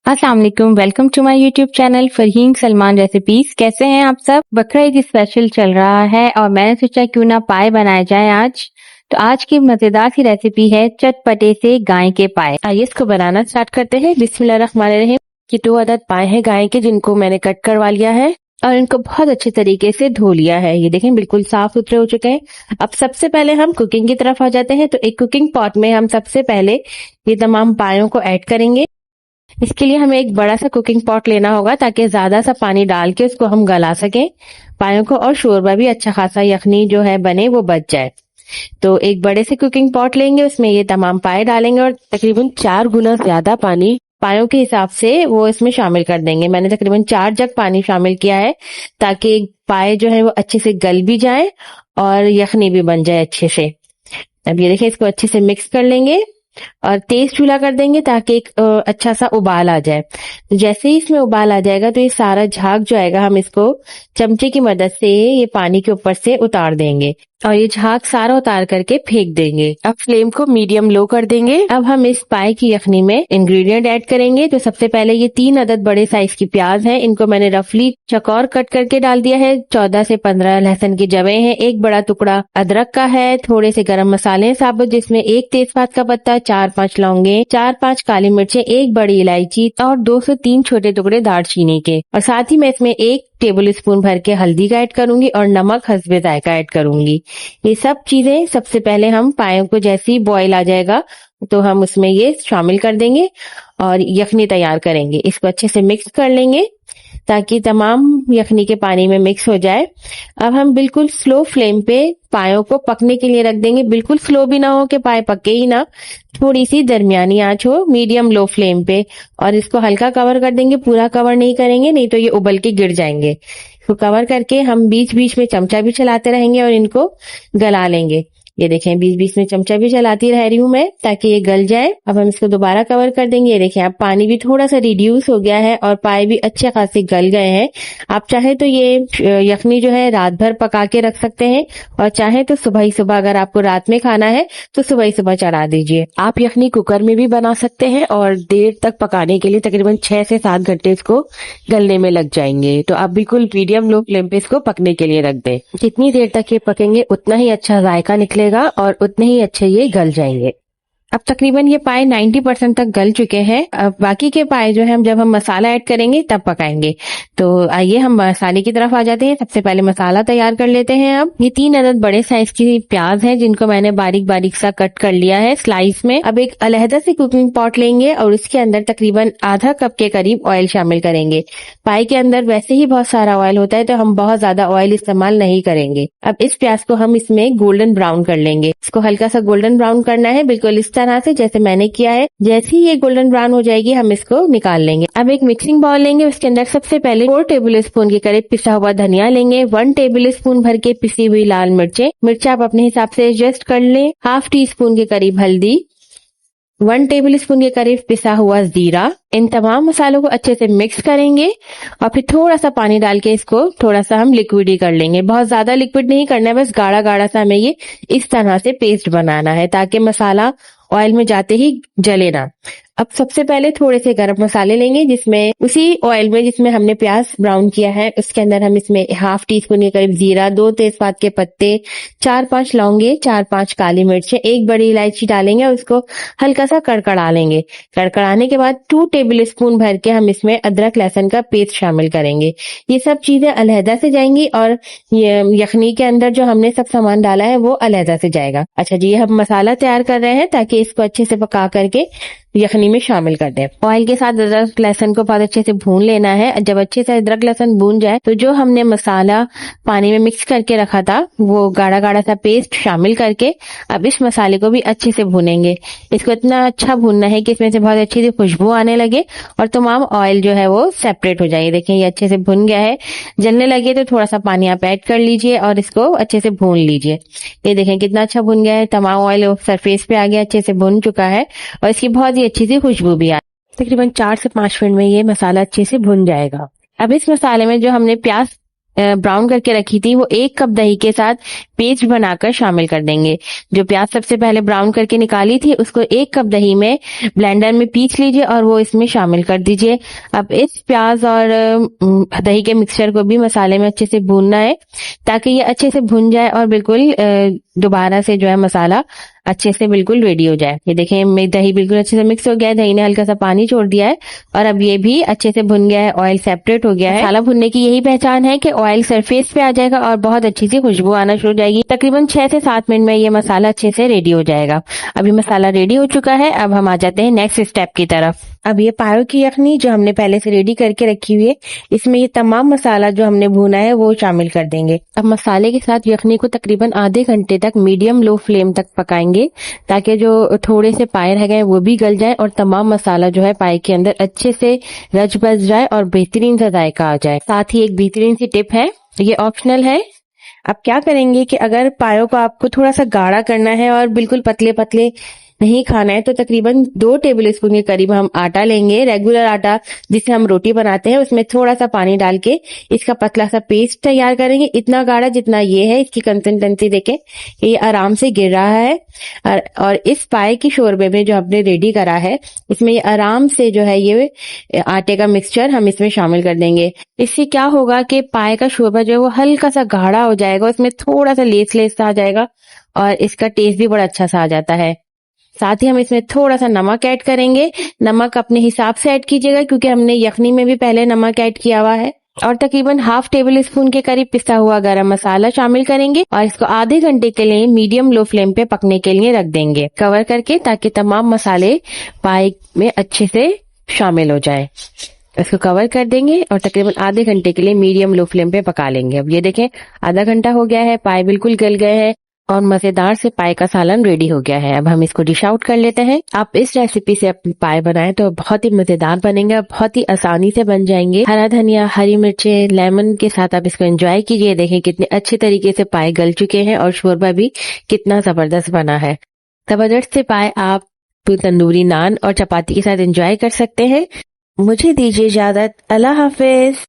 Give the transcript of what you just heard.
अस्सलाम वालेकुम, welcome to my YouTube channel Farheen Salman recipes. कैसे हैं आप सब? बकरा ईद स्पेशल चल रहा है और मैंने सोचा क्यों ना पाए बनाए जाएं आज। तो आज की मजेदार सी रेसिपी है चटपटे से गाय के पाए। आइए इसको बनाना स्टार्ट करते हैं। बिस्मिल्लाहिर्रहमानिर्रहीम। ये 2 अदद पाए हैं गाय के, जिनको मैंने कट करवा लिया है और इनको बहुत अच्छे तरीके से धो लिया है। ये देखें बिल्कुल साफ सुथरे हो चुके हैं। अब सबसे पहले हम कुकिंग की तरफ आ जाते हैं। तो एक कुकिंग पॉट में हम सबसे पहले ये तमाम पायों को ऐड करेंगे। इसके लिए हमें एक बड़ा सा कुकिंग पॉट लेना होगा ताकि ज्यादा सा पानी डाल के उसको हम गला सकें पायों को, और शोरबा भी अच्छा खासा यखनी जो है बने वो बच जाए। तो एक बड़े से कुकिंग पॉट लेंगे, उसमें ये तमाम पाए डालेंगे और तकरीबन 4 गुना ज्यादा पानी पायों के हिसाब से वो इसमें शामिल कर देंगे। मैंने तकरीबन 4 जग पानी शामिल किया है ताकि पाए जो है वो अच्छे से गल भी जाए और यखनी भी बन जाए अच्छे से। अब ये देखिए, इसको अच्छे से मिक्स कर लेंगे और तेज चूल्हा कर देंगे ताकि एक अच्छा सा उबाल आ जाए। तो जैसे ही इसमें उबाल आ जाएगा तो ये सारा झाग जो आएगा हम इसको चमचे की मदद से ये पानी के ऊपर से उतार देंगे और ये झाग सारा उतार करके फेंक देंगे। अब फ्लेम को मीडियम लो कर देंगे। अब हम इस पाए की यखनी में इंग्रेडिएंट ऐड करेंगे। तो सबसे पहले ये 3 अदद बड़े साइज की प्याज है, इनको मैंने रफली चौकोर कट करके डाल दिया है। 14 से 15 लहसुन के जवे हैं, एक बड़ा टुकड़ा अदरक का है, थोड़े से गरम मसाले साबुत जिसमें एक तेजपात का पत्ता, 4-5 लौंगे, 4-5 काली मिर्चें, एक बड़ी इलायची और 2 से 3 छोटे टुकड़े दालचीनी के। और साथ ही मैं इसमें 1 टेबल स्पून भर के हल्दी का ऐड करूंगी और नमक हस्बे जायका ऐड करूंगी। ये सब चीजें सबसे पहले हम पायों को जैसे ही बॉईल आ जाएगा तो हम उसमें ये शामिल कर देंगे और यखनी तैयार करेंगे। इसको अच्छे से मिक्स कर लेंगे ताकि तमाम यखनी के पानी में मिक्स हो जाए। अब हम बिल्कुल स्लो फ्लेम पे पायों को पकने के लिए रख देंगे। बिल्कुल स्लो भी ना हो कि पाए पके ही ना, थोड़ी सी दरमियानी आंच हो, मीडियम लो फ्लेम पे। और इसको हल्का कवर कर देंगे, पूरा कवर नहीं करेंगे, नहीं तो ये उबल के गिर जाएंगे। इसको कवर करके हम बीच बीच में चमचा भी चलाते रहेंगे और इनको गला लेंगे। ये देखें, बीच बीच में चमचा भी चलाती रह रही हूँ मैं ताकि ये गल जाए। अब हम इसको दोबारा कवर कर देंगे। ये देखें, अब पानी भी थोड़ा सा रिड्यूस हो गया है और पाए भी अच्छे खासे गल गए हैं। आप चाहे तो ये यखनी जो है रात भर पका के रख सकते हैं और चाहे तो सुबह ही सुबह, अगर आपको रात में खाना है तो सुबह ही सुबह चढ़ा दीजिए। आप यखनी कुकर में भी बना सकते हैं और देर तक पकाने के लिए तकरीबन 6 से 7 घंटे इसको गलने में लग जाएंगे। तो आप बिल्कुल मीडियम लो फ्लेम पे इसको पकने के लिए रख दें। जितनी देर तक ये पकेंगे उतना ही अच्छा जायका निकलेगा और उतने ही अच्छे ये गल जाएंगे। अब तकरीबन ये पाए 90% तक गल चुके हैं। अब बाकी के पाए जो है हम जब हम मसाला ऐड करेंगे तब पकाएंगे। तो आइए हम मसाले की तरफ आ जाते हैं। सबसे पहले मसाला तैयार कर लेते हैं। अब ये 3 अदद बड़े साइज की प्याज है जिनको मैंने बारीक बारीक सा कट कर लिया है स्लाइस में। अब एक अलहदा से कुकिंग पॉट लेंगे और उसके अंदर तकरीबन आधा कप के करीब ऑयल शामिल करेंगे। पाए के अंदर वैसे ही बहुत सारा ऑयल होता है तो हम बहुत ज्यादा ऑयल इस्तेमाल नहीं करेंगे। अब इस प्याज को हम इसमें गोल्डन ब्राउन कर लेंगे। इसको हल्का सा गोल्डन ब्राउन करना है, बिल्कुल इस तरह से जैसे मैंने किया है। जैसे ही ये गोल्डन ब्राउन हो जाएगी हम इसको निकाल लेंगे। अब एक मिक्सिंग बाउल लेंगे, उसके अंदर सबसे पहले 4 टेबल स्पून के करीब पिसा हुआ धनिया लेंगे, 1 टेबल स्पून भर के पिसी हुई लाल मिर्च आप अपने हिसाब से एडजस्ट कर लें, ½ टी स्पून के करीब हल्दी, 1 टेबल स्पून के करीब पिसा हुआ जीरा। इन तमाम मसालों को अच्छे से मिक्स करेंगे और फिर थोड़ा सा पानी डाल के इसको थोड़ा सा हम लिक्विड ही कर लेंगे। बहुत ज्यादा लिक्विड नहीं करना है, बस गाढ़ा गाढ़ा सा हमें ये इस तरह से पेस्ट बनाना है ताकि मसाला ऑयल में जाते ही जले ना। अब सबसे पहले थोड़े से गरम मसाले लेंगे, जिसमें उसी ऑयल में जिसमें हमने प्याज ब्राउन किया है उसके अंदर हम इसमें ½ टी स्पून के करीब जीरा, 2 तेजपात के पत्ते, 4-5 लौंगे, 4-5 काली मिर्चें, एक बड़ी इलायची डालेंगे और उसको हल्का सा कड़कड़ा लेंगे। कड़कड़ाने के बाद 2 टेबल स्पून भर के हम इसमें अदरक लहसुन का पेस्ट शामिल करेंगे। ये सब चीजें अलहदा से जाएंगी और ये यखनी के अंदर जो हमने सब सामान डाला है वो अलहदा से जाएगा। अच्छा जी, हम मसाला तैयार कर रहे हैं ताकि इसको अच्छे से पका करके यखनी में शामिल कर दें। ऑयल के साथ अदरक लहसुन को बहुत अच्छे से भून लेना है। जब अच्छे से अदरक लहसुन भून जाए तो जो हमने मसाला पानी में मिक्स करके रखा था वो गाढ़ा गाढ़ा सा पेस्ट शामिल करके अब इस मसाले को भी अच्छे से भूनेंगे। इसको इतना अच्छा भूनना है कि इसमें से बहुत अच्छी सी खुशबू आने लगे और तमाम ऑयल जो है वो सेपरेट हो जाए। देखिए, ये अच्छे से भुन गया है। जलने लगे तो थोड़ा सा पानी आप ऐड कर लीजिए और इसको अच्छे से भून लीजिए। ये देखें कितना अच्छा भुन गया है, तमाम ऑयल सरफेस पे आ गया, अच्छे से भुन चुका है और इसकी बहुत ही अच्छी सी खुशबू भी आ। तकरीबन 4 से 5 मिनट में ये मसाला अच्छे से भुन जाएगा। अब इस मसाले में जो हमने प्याज ब्राउन करके रखी थी वो 1 कप दही के साथ पेस्ट बनाकर शामिल कर देंगे। जो प्याज सबसे पहले ब्राउन करके निकाली थी उसको 1 कप दही में ब्लेंडर में पीस लीजिए और वो इसमें शामिल कर दीजिए। अब इस प्याज और दही के मिक्सचर को भी मसाले में अच्छे से भूनना है ताकि ये अच्छे से भुन जाए और बिल्कुल दोबारा से जो है मसाला अच्छे से बिल्कुल रेडी हो जाए। ये देखें दही बिल्कुल अच्छे से मिक्स हो गया है, दही ने हल्का सा पानी छोड़ दिया है और अब ये भी अच्छे से भुन गया है, ऑयल सेपरेट हो गया है। मसाला भुनने की यही पहचान है कि ऑयल सरफेस पे आ जाएगा और बहुत अच्छी सी खुशबू आना शुरू हो जाएगी। तकरीबन 6 से 7 मिनट में ये मसाला अच्छे से रेडी हो जाएगा। अभी मसाला रेडी हो चुका है, अब हम आ जाते हैं नेक्स्ट स्टेप की तरफ। अब ये पायों की यखनी जो हमने पहले से रेडी करके रखी हुई है, इसमें ये तमाम मसाला जो हमने भुना है वो शामिल कर देंगे। अब मसाले के साथ यखनी को तकरीबन आधे घंटे तक मीडियम लो फ्लेम तक पकाएंगे ताकि जो थोड़े से पाए रह गए वो भी गल जाए और तमाम मसाला जो है पाए के अंदर अच्छे से रच बस जाए और बेहतरीन सा जायका आ जाए। साथ ही एक बेहतरीन सी टिप है, ये ऑप्शनल है। अब क्या करेंगे कि अगर पायों को आपको थोड़ा सा गाढ़ा करना है और बिल्कुल पतले पतले नहीं खाना है तो तकरीबन 2 टेबल स्पून के करीब हम आटा लेंगे, रेगुलर आटा जिससे हम रोटी बनाते हैं, उसमें थोड़ा सा पानी डाल के इसका पतला सा पेस्ट तैयार करेंगे। इतना गाढ़ा जितना ये है, इसकी कंसिस्टेंसी देखें, ये आराम से गिर रहा है और इस पाए की शोरबे में जो हमने रेडी करा है इसमें ये आराम से जो है ये आटे का मिक्सचर हम इसमें शामिल कर देंगे। इससे क्या होगा कि पाए का शोरबा जो है वो हल्का सा गाढ़ा हो जाएगा, उसमें थोड़ा सा लेस आ जाएगा और इसका टेस्ट भी बड़ा अच्छा सा आ जाता है। साथ ही हम इसमें थोड़ा सा नमक ऐड करेंगे। नमक अपने हिसाब से ऐड कीजिएगा क्योंकि हमने यखनी में भी पहले नमक ऐड किया हुआ है। और तकरीबन ½ टेबल स्पून के करीब पिसा हुआ गरम मसाला शामिल करेंगे और इसको आधे घंटे के लिए मीडियम लो फ्लेम पे पकने के लिए रख देंगे कवर करके, ताकि तमाम मसाले पाए में अच्छे से शामिल हो जाए। इसको कवर कर देंगे और तकरीबन आधे घंटे के लिए मीडियम लो फ्लेम पे पका लेंगे। अब ये देखें आधा घंटा हो गया है, पाए बिल्कुल गल गए हैं और मजेदार से पाए का सालन रेडी हो गया है। अब हम इसको डिश आउट कर लेते हैं। आप इस रेसिपी से अपनी पाए बनाएं तो बहुत ही मजेदार बनेंगे और बहुत ही आसानी से बन जाएंगे। हरा धनिया, हरी मिर्चें, लेमन के साथ आप इसको एंजॉय कीजिए। देखें कितने अच्छे तरीके से पाए गल चुके हैं और शोरबा भी कितना जबरदस्त बना है। जबरदस्त से पाए आप तंदूरी नान और चपाती के साथ एंजॉय कर सकते हैं। मुझे दीजिए इजाजत। अल्लाह हाफिज।